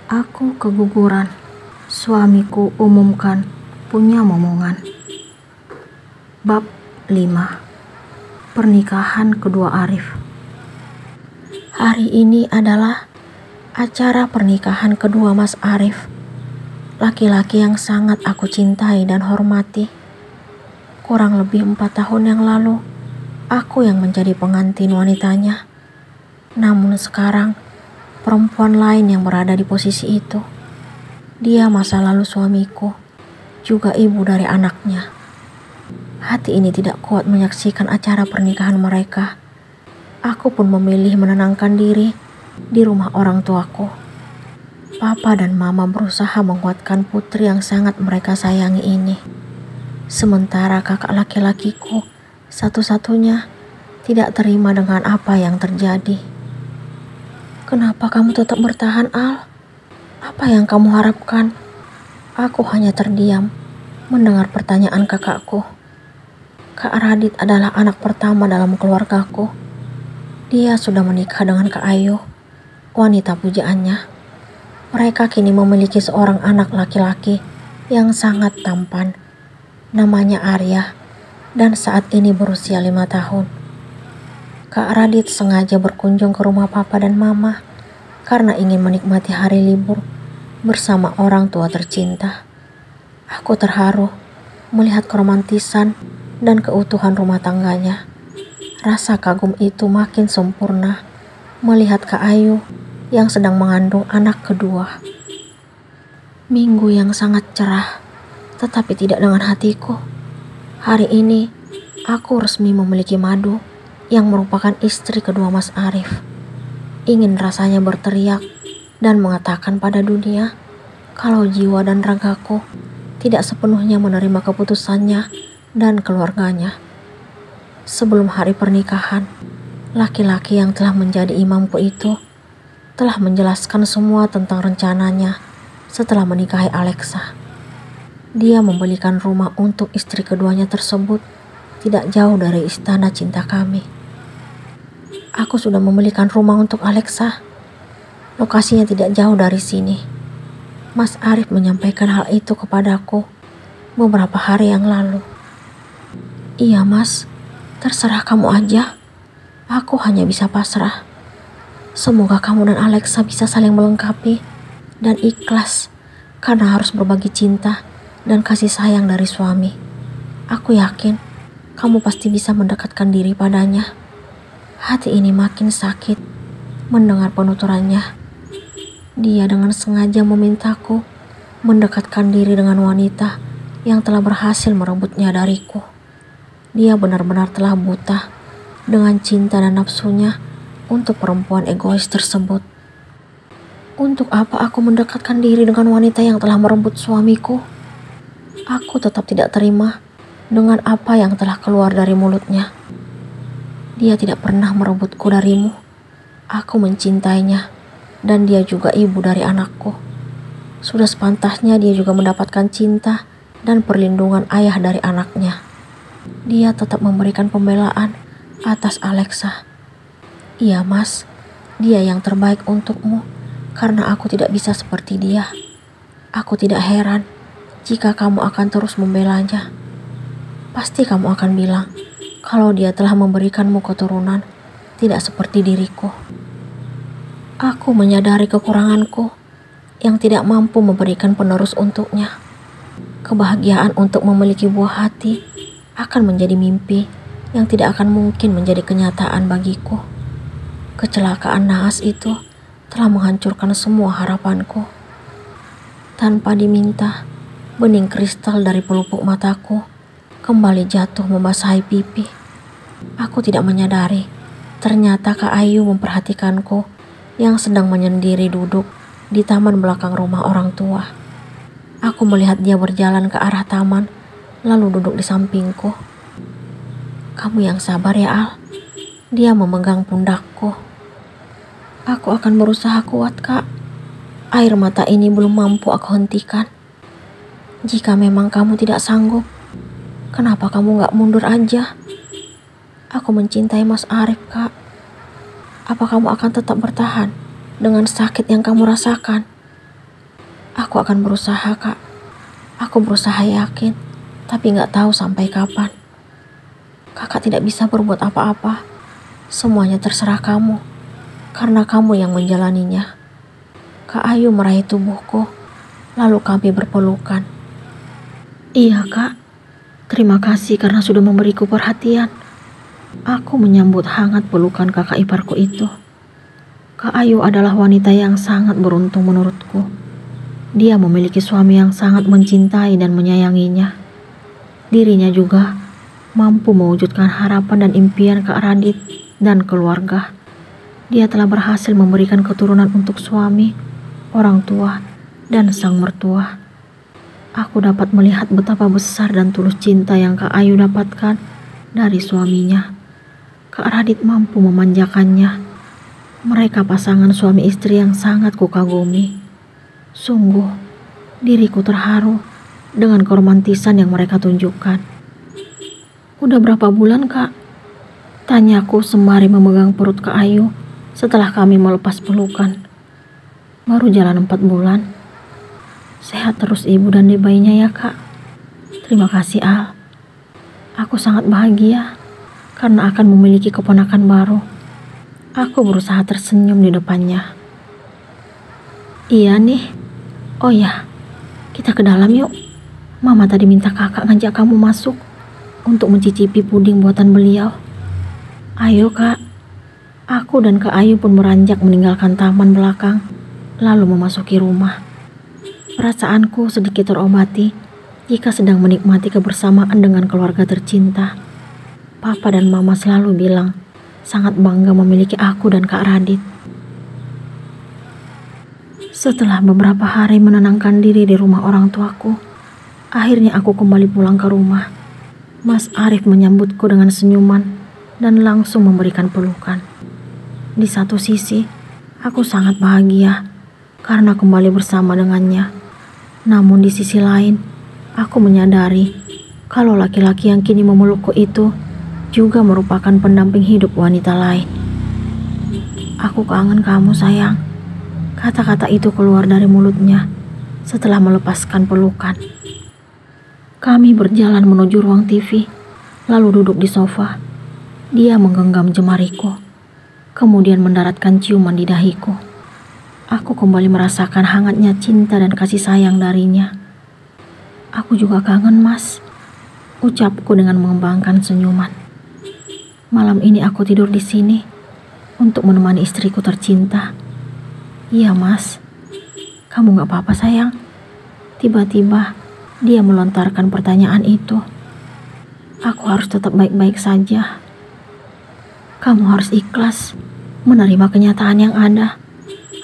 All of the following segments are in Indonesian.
Aku keguguran. Suamiku umumkan punya momongan. Bab 5. Pernikahan kedua Arif. Hari ini adalah acara pernikahan kedua Mas Arif, laki-laki yang sangat aku cintai dan hormati. Kurang lebih 4 tahun yang lalu, aku yang menjadi pengantin wanitanya. Namun sekarang, perempuan lain yang berada di posisi itu. Dia masa lalu suamiku, juga ibu dari anaknya. Hati ini tidak kuat menyaksikan acara pernikahan mereka. Aku pun memilih menenangkan diri di rumah orang tuaku. Papa dan mama berusaha menguatkan putri yang sangat mereka sayangi ini. Sementara kakak laki-lakiku satu-satunya tidak terima dengan apa yang terjadi. Kenapa kamu tetap bertahan, Al? Apa yang kamu harapkan? Aku hanya terdiam mendengar pertanyaan kakakku. Kak Radit adalah anak pertama dalam keluargaku. Dia sudah menikah dengan Kak Ayu, wanita pujaannya. Mereka kini memiliki seorang anak laki-laki yang sangat tampan. Namanya Arya, dan saat ini berusia 5 tahun. Kak Radit sengaja berkunjung ke rumah papa dan mama karena ingin menikmati hari libur bersama orang tua tercinta. Aku terharu melihat keromantisan dan keutuhan rumah tangganya. Rasa kagum itu makin sempurna melihat Kak Ayu yang sedang mengandung anak kedua. Minggu yang sangat cerah, tetapi tidak dengan hatiku. Hari ini, aku resmi memiliki Madu yang merupakan istri kedua Mas Arif. Ingin rasanya berteriak dan mengatakan pada dunia kalau jiwa dan ragaku tidak sepenuhnya menerima keputusannya dan keluarganya. Sebelum hari pernikahan, laki-laki yang telah menjadi imamku itu telah menjelaskan semua tentang rencananya setelah menikahi Alexa. Dia membelikan rumah untuk istri keduanya tersebut tidak jauh dari istana cinta kami. Aku sudah membelikan rumah untuk Alexa. Lokasinya tidak jauh dari sini. Mas Arif menyampaikan hal itu kepadaku beberapa hari yang lalu. Iya mas, terserah kamu aja. Aku hanya bisa pasrah. Semoga kamu dan Alexa bisa saling melengkapi dan ikhlas karena harus berbagi cinta dan kasih sayang dari suami. Aku yakin kamu pasti bisa mendekatkan diri padanya. Hati ini makin sakit mendengar penuturannya. Dia dengan sengaja memintaku mendekatkan diri dengan wanita yang telah berhasil merebutnya dariku. Dia benar-benar telah buta dengan cinta dan nafsunya untuk perempuan egois tersebut. Untuk apa aku mendekatkan diri dengan wanita yang telah merebut suamiku? Aku tetap tidak terima dengan apa yang telah keluar dari mulutnya. Dia tidak pernah merebutku darimu. Aku mencintainya, dan dia juga ibu dari anakku. Sudah sepantasnya dia juga mendapatkan cinta dan perlindungan ayah dari anaknya. Dia tetap memberikan pembelaan atas Alexa. Iya mas, dia yang terbaik untukmu karena aku tidak bisa seperti dia. Aku tidak heran jika kamu akan terus membelanya. Pasti kamu akan bilang kalau dia telah memberikanmu keturunan tidak seperti diriku. Aku menyadari kekuranganku yang tidak mampu memberikan penerus untuknya. Kebahagiaan untuk memiliki buah hati akan menjadi mimpi yang tidak akan mungkin menjadi kenyataan bagiku. Kecelakaan naas itu telah menghancurkan semua harapanku. Tanpa diminta, bening kristal dari pelupuk mataku kembali jatuh membasahi pipi. Aku tidak menyadari, ternyata Kak Ayu memperhatikanku yang sedang menyendiri duduk di taman belakang rumah orang tua. Aku melihat dia berjalan ke arah taman, lalu duduk di sampingku. Kamu yang sabar ya Al. Dia memegang pundakku. Aku akan berusaha kuat Kak. Air mata ini belum mampu aku hentikan. Jika memang kamu tidak sanggup, kenapa kamu gak mundur aja? Aku mencintai Mas Arif, Kak. Apa kamu akan tetap bertahan dengan sakit yang kamu rasakan? Aku akan berusaha, Kak. Aku berusaha yakin, tapi gak tahu sampai kapan. Kakak tidak bisa berbuat apa-apa. Semuanya terserah kamu, karena kamu yang menjalaninya. Kak Ayu meraih tubuhku, lalu kami berpelukan. Iya, Kak. Terima kasih karena sudah memberiku perhatian. Aku menyambut hangat pelukan kakak iparku itu. Kak Ayu adalah wanita yang sangat beruntung menurutku. Dia memiliki suami yang sangat mencintai dan menyayanginya. Dirinya juga mampu mewujudkan harapan dan impian Kak Radit dan keluarga. Dia telah berhasil memberikan keturunan untuk suami, orang tua, dan sang mertua. Aku dapat melihat betapa besar dan tulus cinta yang Kak Ayu dapatkan dari suaminya. Kak Radit mampu memanjakannya. Mereka pasangan suami istri yang sangat kukagumi. Sungguh, diriku terharu dengan keromantisan yang mereka tunjukkan. Udah berapa bulan, Kak? Tanyaku sembari memegang perut Kak Ayu setelah kami melepas pelukan. Baru jalan 4 bulan. Sehat terus ibu dan bayinya ya, Kak. Terima kasih, Al. Aku sangat bahagia karena akan memiliki keponakan baru. Aku berusaha tersenyum di depannya. Iya nih. Oh ya, kita ke dalam yuk. Mama tadi minta kakak ngajak kamu masuk untuk mencicipi puding buatan beliau. Ayo, Kak. Aku dan Kak Ayu pun beranjak meninggalkan taman belakang, lalu memasuki rumah. Perasaanku sedikit terobati jika sedang menikmati kebersamaan dengan keluarga tercinta. Papa dan Mama selalu bilang sangat bangga memiliki aku dan Kak Radit. Setelah beberapa hari menenangkan diri di rumah orang tuaku, akhirnya aku kembali pulang ke rumah. Mas Arif menyambutku dengan senyuman dan langsung memberikan pelukan. Di satu sisi, aku sangat bahagia karena kembali bersama dengannya. Namun di sisi lain, aku menyadari kalau laki-laki yang kini memelukku itu juga merupakan pendamping hidup wanita lain. Aku kangen kamu, sayang. Kata-kata itu keluar dari mulutnya setelah melepaskan pelukan. Kami berjalan menuju ruang TV, lalu duduk di sofa. Dia menggenggam jemariku, kemudian mendaratkan ciuman di dahiku. Aku kembali merasakan hangatnya cinta dan kasih sayang darinya. Aku juga kangen, Mas, ucapku dengan mengembangkan senyuman. Malam ini aku tidur di sini untuk menemani istriku tercinta. Iya, Mas. Kamu gak apa-apa, sayang? Tiba-tiba dia melontarkan pertanyaan itu. Aku harus tetap baik-baik saja. Kamu harus ikhlas menerima kenyataan yang ada.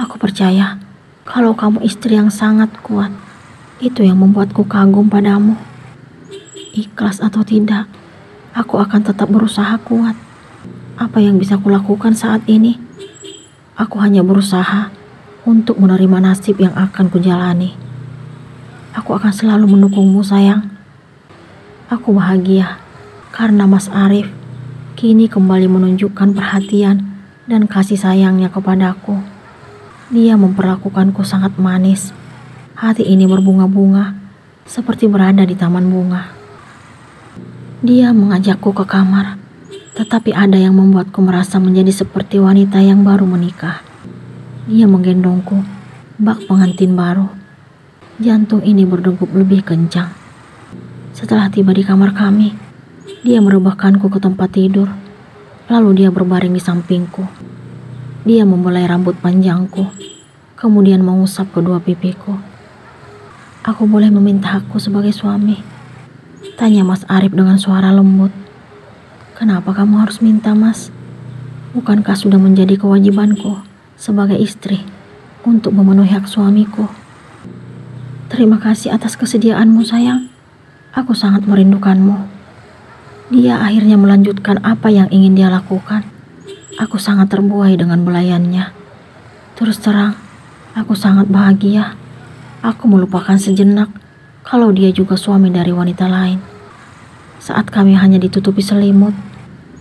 Aku percaya kalau kamu istri yang sangat kuat. Itu yang membuatku kagum padamu. Ikhlas atau tidak, aku akan tetap berusaha kuat. Apa yang bisa kulakukan saat ini? Aku hanya berusaha untuk menerima nasib yang akan kujalani. Aku akan selalu mendukungmu, sayang. Aku bahagia karena Mas Arif kini kembali menunjukkan perhatian dan kasih sayangnya kepadaku. Dia memperlakukanku sangat manis. Hati ini berbunga-bunga seperti berada di taman bunga. Dia mengajakku ke kamar, tetapi ada yang membuatku merasa menjadi seperti wanita yang baru menikah. Dia menggendongku, bak pengantin baru. Jantung ini berdegup lebih kencang. Setelah tiba di kamar kami, dia merebahkanku ke tempat tidur. Lalu dia berbaring di sampingku. Dia membelai rambut panjangku, kemudian mengusap kedua pipiku. Aku boleh meminta hakku sebagai suami? Tanya Mas Arif dengan suara lembut. Kenapa kamu harus minta, Mas? Bukankah sudah menjadi kewajibanku sebagai istri untuk memenuhi hak suamiku? Terima kasih atas kesediaanmu, sayang. Aku sangat merindukanmu. Dia akhirnya melanjutkan apa yang ingin dia lakukan. Aku sangat terbuai dengan belayannya. Terus terang, aku sangat bahagia. Aku melupakan sejenak kalau dia juga suami dari wanita lain. Saat kami hanya ditutupi selimut,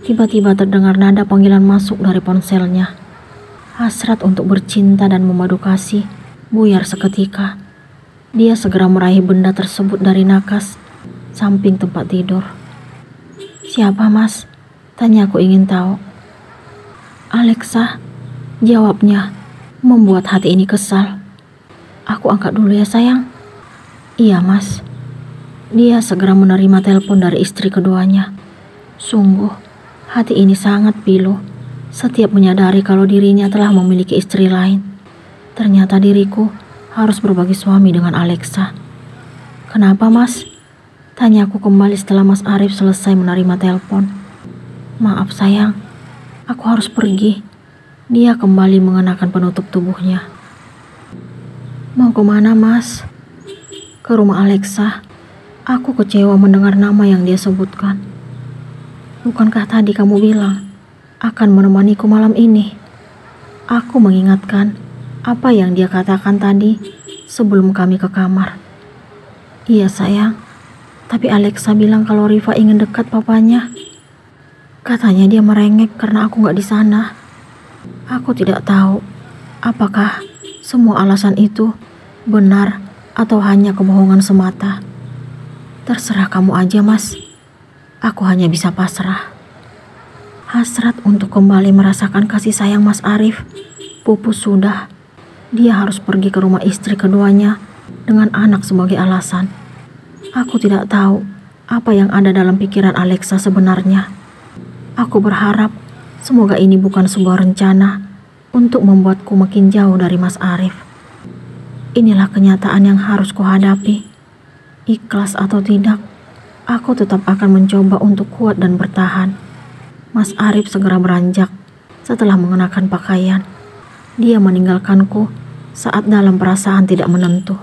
tiba-tiba terdengar nada panggilan masuk dari ponselnya. Hasrat untuk bercinta dan memadu kasih buyar seketika. Dia segera meraih benda tersebut dari nakas samping tempat tidur. "Siapa, Mas?" tanya aku ingin tahu. "Alexa," jawabnya, membuat hati ini kesal. "Aku angkat dulu ya sayang." "Iya, Mas." Dia segera menerima telepon dari istri keduanya. Sungguh, hati ini sangat pilu setiap menyadari kalau dirinya telah memiliki istri lain. Ternyata diriku harus berbagi suami dengan Alexa. "Kenapa, Mas?" tanyaku kembali setelah Mas Arif selesai menerima telepon. "Maaf sayang, aku harus pergi." Dia kembali mengenakan penutup tubuhnya. "Mau kemana, Mas?" "Ke rumah Alexa." Aku kecewa mendengar nama yang dia sebutkan. "Bukankah tadi kamu bilang akan menemaniku malam ini?" Aku mengingatkan apa yang dia katakan tadi sebelum kami ke kamar. "Iya sayang, tapi Alexa bilang kalau Rifa ingin dekat papanya. Katanya dia merengek karena aku gak di sana." Aku tidak tahu apakah semua alasan itu benar atau hanya kebohongan semata. "Terserah kamu aja, Mas." Aku hanya bisa pasrah. Hasrat untuk kembali merasakan kasih sayang Mas Arif pupus sudah. Dia harus pergi ke rumah istri keduanya dengan anak sebagai alasan. Aku tidak tahu apa yang ada dalam pikiran Alexa sebenarnya. Aku berharap semoga ini bukan sebuah rencana untuk membuatku makin jauh dari Mas Arif. Inilah kenyataan yang harus kuhadapi. Ikhlas atau tidak, aku tetap akan mencoba untuk kuat dan bertahan. Mas Arif segera beranjak setelah mengenakan pakaian. Dia meninggalkanku saat dalam perasaan tidak menentu.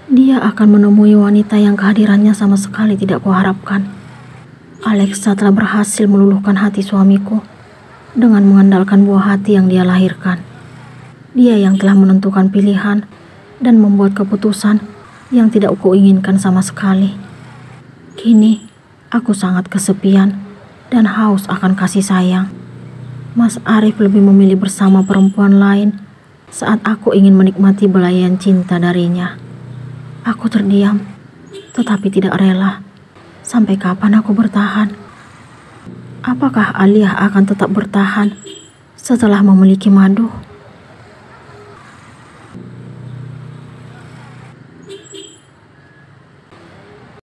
Dia akan menemui wanita yang kehadirannya sama sekali tidak kuharapkan. Alexa telah berhasil meluluhkan hati suamiku dengan mengandalkan buah hati yang dia lahirkan. Dia yang telah menentukan pilihan dan membuat keputusan yang tidak kuinginkan sama sekali. Kini, aku sangat kesepian dan haus akan kasih sayang. Mas Arif lebih memilih bersama perempuan lain saat aku ingin menikmati belayan cinta darinya. Aku terdiam, tetapi tidak rela. Sampai kapan aku bertahan? Apakah Aliyah akan tetap bertahan setelah memiliki Madu?